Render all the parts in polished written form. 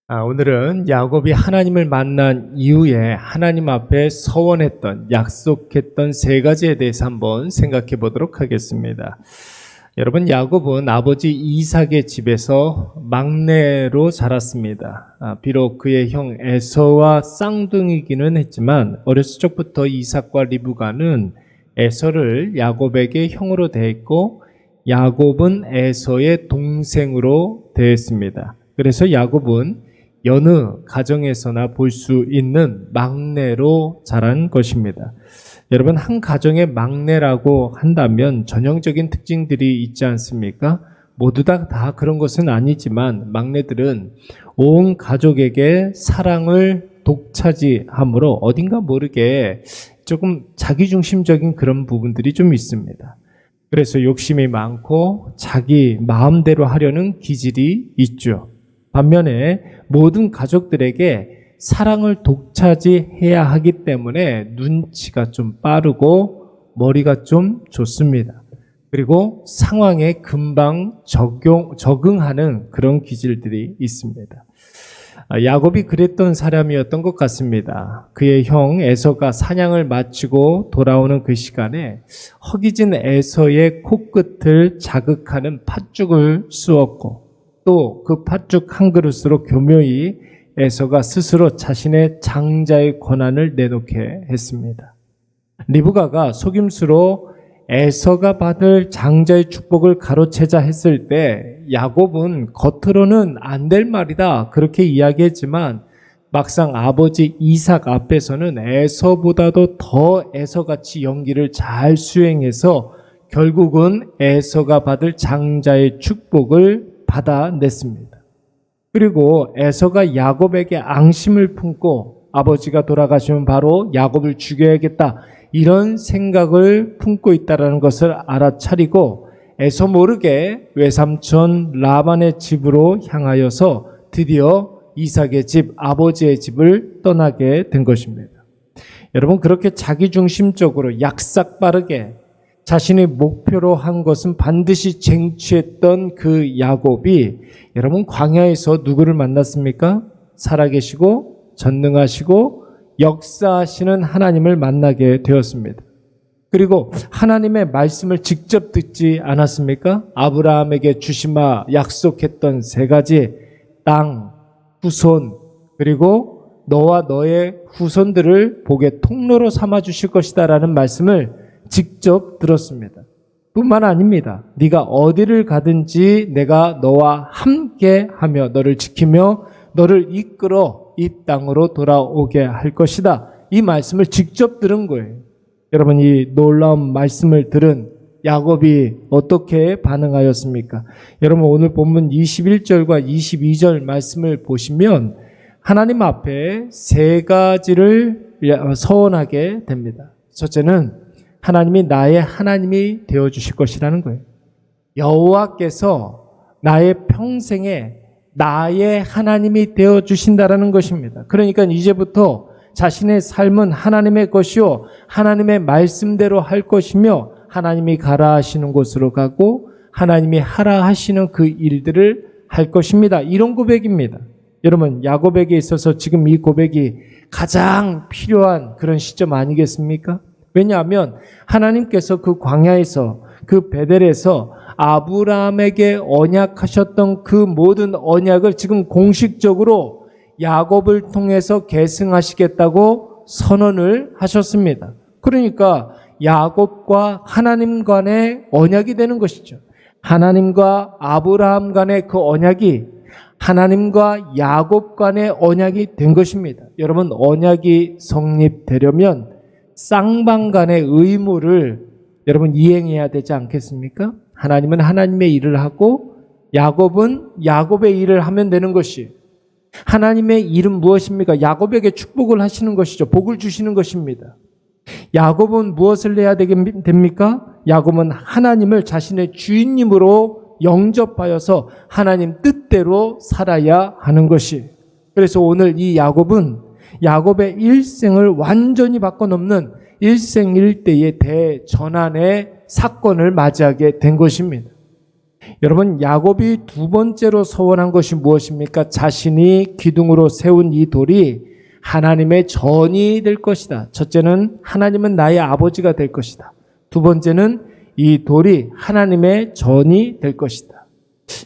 오늘은 야곱이 하나님을 만난 이후에 하나님 앞에 서원했던, 약속했던 세 가지에 대해서 한번 생각해 보도록 하겠습니다. 여러분, 야곱은 아버지 이삭의 집에서 막내로 자랐습니다. 비록 그의 형 에서와 쌍둥이기는 했지만 어렸을 적부터 이삭과 리브가는 에서를 야곱에게 형으로 대했고 야곱은 에서의 동생으로 대했습니다. 그래서 야곱은 여느 가정에서나 볼 수 있는 막내로 자란 것입니다. 여러분, 한 가정의 막내라고 한다면 전형적인 특징들이 있지 않습니까? 모두 다 그런 것은 아니지만 막내들은 온 가족에게 사랑을 독차지하므로 어딘가 모르게 조금 자기중심적인 그런 부분들이 좀 있습니다. 그래서 욕심이 많고 자기 마음대로 하려는 기질이 있죠. 반면에 모든 가족들에게 사랑을 독차지해야 하기 때문에 눈치가 좀 빠르고 머리가 좀 좋습니다. 그리고 상황에 금방 적응하는 그런 기질들이 있습니다. 야곱이 그랬던 사람이었던 것 같습니다. 그의 형 에서가 사냥을 마치고 돌아오는 그 시간에 허기진 에서의 코끝을 자극하는 팥죽을 쑤었고 또 그 팥죽 한 그릇으로 교묘히 에서가 스스로 자신의 장자의 권한을 내놓게 했습니다. 리브가가 속임수로 에서가 받을 장자의 축복을 가로채자 했을 때 야곱은 겉으로는 안 될 말이다 그렇게 이야기했지만 막상 아버지 이삭 앞에서는 에서보다도 더 에서같이 연기를 잘 수행해서 결국은 에서가 받을 장자의 축복을 받아냈습니다. 그리고 에서가 야곱에게 앙심을 품고 아버지가 돌아가시면 바로 야곱을 죽여야겠다 이런 생각을 품고 있다는 것을 알아차리고 에서 모르게 외삼촌 라반의 집으로 향하여서 드디어 이삭의 집, 아버지의 집을 떠나게 된 것입니다. 여러분, 그렇게 자기중심적으로 약삭빠르게 자신의 목표로 한 것은 반드시 쟁취했던 그 야곱이 여러분 광야에서 누구를 만났습니까? 살아계시고 전능하시고 역사하시는 하나님을 만나게 되었습니다. 그리고 하나님의 말씀을 직접 듣지 않았습니까? 아브라함에게 주시마 약속했던 세 가지 땅, 후손, 그리고 너와 너의 후손들을 복의 통로로 삼아 주실 것이다 라는 말씀을 직접 들었습니다. 뿐만 아닙니다. 네가 어디를 가든지 내가 너와 함께 하며 너를 지키며 너를 이끌어 이 땅으로 돌아오게 할 것이다. 이 말씀을 직접 들은 거예요. 여러분, 이 놀라운 말씀을 들은 야곱이 어떻게 반응하였습니까? 여러분, 오늘 본문 21절과 22절 말씀을 보시면 하나님 앞에 세 가지를 서원하게 됩니다. 첫째는 하나님이 나의 하나님이 되어주실 것이라는 거예요. 여호와께서 나의 평생에 나의 하나님이 되어주신다라는 것입니다. 그러니까 이제부터 자신의 삶은 하나님의 것이요 하나님의 말씀대로 할 것이며 하나님이 가라 하시는 곳으로 가고 하나님이 하라 하시는 그 일들을 할 것입니다. 이런 고백입니다. 여러분, 야곱에게 있어서 지금 이 고백이 가장 필요한 그런 시점 아니겠습니까? 왜냐하면 하나님께서 그 광야에서 그 베델에서 아브라함에게 언약하셨던 그 모든 언약을 지금 공식적으로 야곱을 통해서 계승하시겠다고 선언을 하셨습니다. 그러니까 야곱과 하나님 간의 언약이 되는 것이죠. 하나님과 아브라함 간의 그 언약이 하나님과 야곱 간의 언약이 된 것입니다. 여러분, 언약이 성립되려면 쌍방 간의 의무를 여러분 이행해야 되지 않겠습니까? 하나님은 하나님의 일을 하고 야곱은 야곱의 일을 하면 되는 것이 하나님의 일은 무엇입니까? 야곱에게 축복을 하시는 것이죠. 복을 주시는 것입니다. 야곱은 무엇을 해야 됩니까? 야곱은 하나님을 자신의 주인님으로 영접하여서 하나님 뜻대로 살아야 하는 것이. 그래서 오늘 이 야곱은 야곱의 일생을 완전히 바꿔놓는 일생일대의 대전환의 사건을 맞이하게 된 것입니다. 여러분, 야곱이 두 번째로 서원한 것이 무엇입니까? 자신이 기둥으로 세운 이 돌이 하나님의 전이 될 것이다. 첫째는 하나님은 나의 아버지가 될 것이다. 두 번째는 이 돌이 하나님의 전이 될 것이다.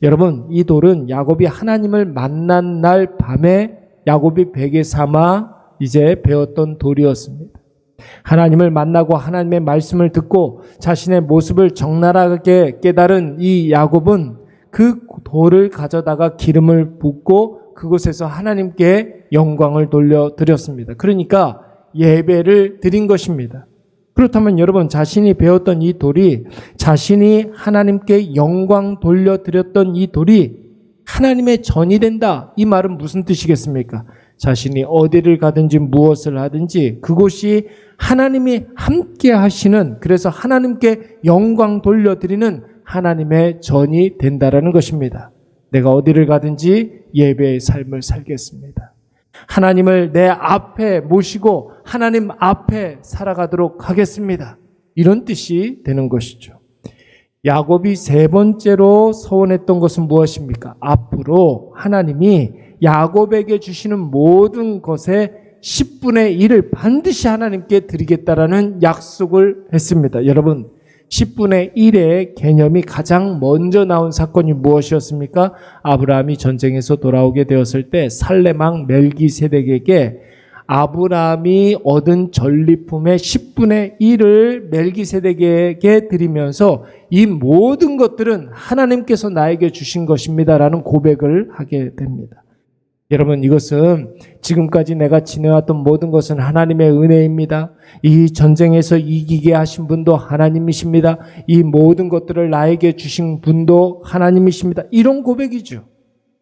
여러분, 이 돌은 야곱이 하나님을 만난 날 밤에 야곱이 베개 삼아 이제 배웠던 돌이었습니다. 하나님을 만나고 하나님의 말씀을 듣고 자신의 모습을 적나라하게 깨달은 이 야곱은 그 돌을 가져다가 기름을 붓고 그곳에서 하나님께 영광을 돌려드렸습니다. 그러니까 예배를 드린 것입니다. 그렇다면 여러분, 자신이 배웠던 이 돌이, 자신이 하나님께 영광 돌려드렸던 이 돌이 하나님의 전이 된다. 이 말은 무슨 뜻이겠습니까? 자신이 어디를 가든지 무엇을 하든지 그곳이 하나님이 함께 하시는, 그래서 하나님께 영광 돌려드리는 하나님의 전이 된다라는 것입니다. 내가 어디를 가든지 예배의 삶을 살겠습니다. 하나님을 내 앞에 모시고 하나님 앞에 살아가도록 하겠습니다. 이런 뜻이 되는 것이죠. 야곱이 세 번째로 서원했던 것은 무엇입니까? 앞으로 하나님이 야곱에게 주시는 모든 것의 10분의 1을 반드시 하나님께 드리겠다라는 약속을 했습니다. 여러분, 10분의 1의 개념이 가장 먼저 나온 사건이 무엇이었습니까? 아브라함이 전쟁에서 돌아오게 되었을 때 살레망 멜기세덱에게 아브라함이 얻은 전리품의 10분의 1을 멜기세덱에게 드리면서 이 모든 것들은 하나님께서 나에게 주신 것입니다라는 고백을 하게 됩니다. 여러분, 이것은 지금까지 내가 지내왔던 모든 것은 하나님의 은혜입니다. 이 전쟁에서 이기게 하신 분도 하나님이십니다. 이 모든 것들을 나에게 주신 분도 하나님이십니다. 이런 고백이죠.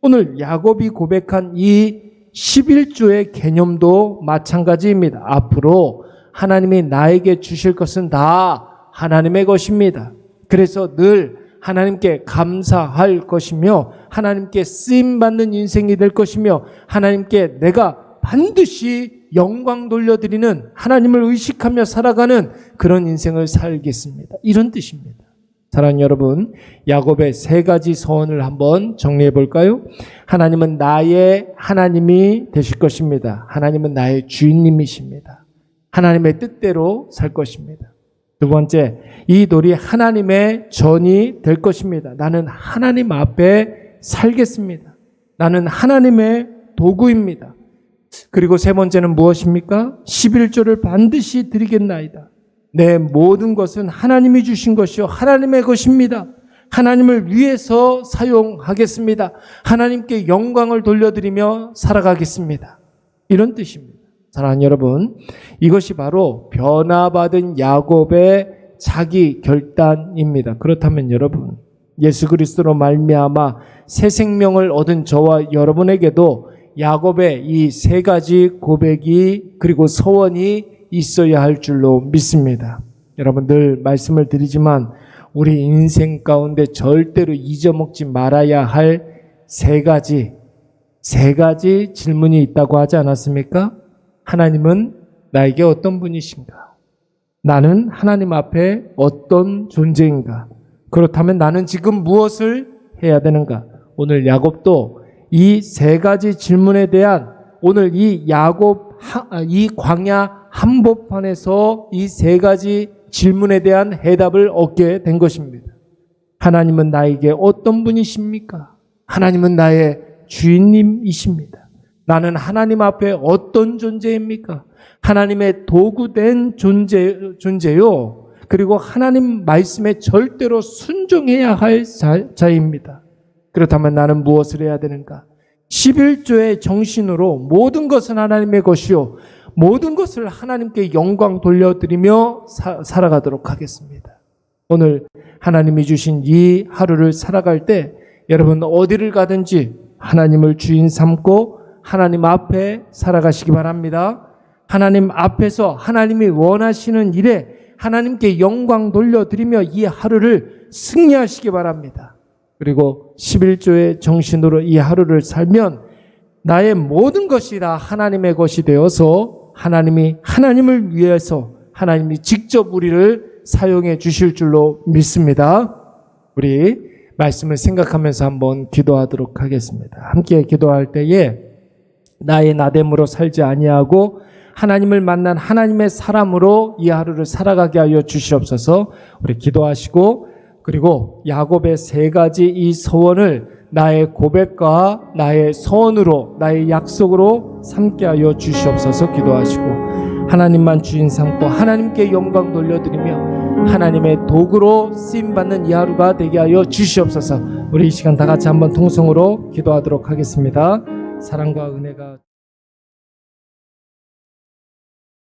오늘 야곱이 고백한 이 11조의 개념도 마찬가지입니다. 앞으로 하나님이 나에게 주실 것은 다 하나님의 것입니다. 그래서 늘 하나님께 감사할 것이며 하나님께 쓰임받는 인생이 될 것이며 하나님께 내가 반드시 영광 돌려드리는, 하나님을 의식하며 살아가는 그런 인생을 살겠습니다. 이런 뜻입니다. 사랑하는 여러분, 야곱의 세 가지 서원을 한번 정리해 볼까요? 하나님은 나의 하나님이 되실 것입니다. 하나님은 나의 주인님이십니다. 하나님의 뜻대로 살 것입니다. 두 번째, 이 돌이 하나님의 전이 될 것입니다. 나는 하나님 앞에 살겠습니다. 나는 하나님의 도구입니다. 그리고 세 번째는 무엇입니까? 11조를 반드시 드리겠나이다. 내 모든 것은 하나님이 주신 것이요 하나님의 것입니다. 하나님을 위해서 사용하겠습니다. 하나님께 영광을 돌려드리며 살아가겠습니다. 이런 뜻입니다. 사랑하는 여러분, 이것이 바로 변화받은 야곱의 자기 결단입니다. 그렇다면 여러분, 예수 그리스도로 말미암아 새 생명을 얻은 저와 여러분에게도 야곱의 이 세 가지 고백이 그리고 서원이 있어야 할 줄로 믿습니다. 여러분, 늘 말씀을 드리지만 우리 인생 가운데 절대로 잊어먹지 말아야 할 세 가지 질문이 있다고 하지 않았습니까? 하나님은 나에게 어떤 분이신가? 나는 하나님 앞에 어떤 존재인가? 그렇다면 나는 지금 무엇을 해야 되는가? 오늘 야곱도 이 세 가지 질문에 대한, 오늘 이 야곱 이 광야 한복판에서 이 세 가지 질문에 대한 해답을 얻게 된 것입니다. 하나님은 나에게 어떤 분이십니까? 하나님은 나의 주인님이십니다. 나는 하나님 앞에 어떤 존재입니까? 하나님의 도구된 존재요. 그리고 하나님 말씀에 절대로 순종해야 할 자입니다. 그렇다면 나는 무엇을 해야 되는가? 11조의 정신으로 모든 것은 하나님의 것이요 모든 것을 하나님께 영광 돌려드리며 살아가도록 하겠습니다. 오늘 하나님이 주신 이 하루를 살아갈 때 여러분 어디를 가든지 하나님을 주인 삼고 하나님 앞에 살아가시기 바랍니다. 하나님 앞에서 하나님이 원하시는 일에 하나님께 영광 돌려드리며 이 하루를 승리하시기 바랍니다. 그리고 11조의 정신으로 이 하루를 살면 나의 모든 것이 다 하나님의 것이 되어서 하나님이 하나님을 위해서 하나님이 직접 우리를 사용해 주실 줄로 믿습니다. 우리 말씀을 생각하면서 한번 기도하도록 하겠습니다. 함께 기도할 때에 나의 나됨으로 살지 아니하고 하나님을 만난 하나님의 사람으로 이 하루를 살아가게 하여 주시옵소서. 우리 기도하시고, 그리고 야곱의 세 가지 이 서원을 나의 고백과 나의 서원으로, 나의 약속으로 삼게 하여 주시옵소서. 기도하시고 하나님만 주인 삼고 하나님께 영광 돌려드리며 하나님의 도구로 쓰임받는 이 하루가 되게 하여 주시옵소서. 우리 이 시간 다 같이 한번 통성으로 기도하도록 하겠습니다. 사랑과 은혜가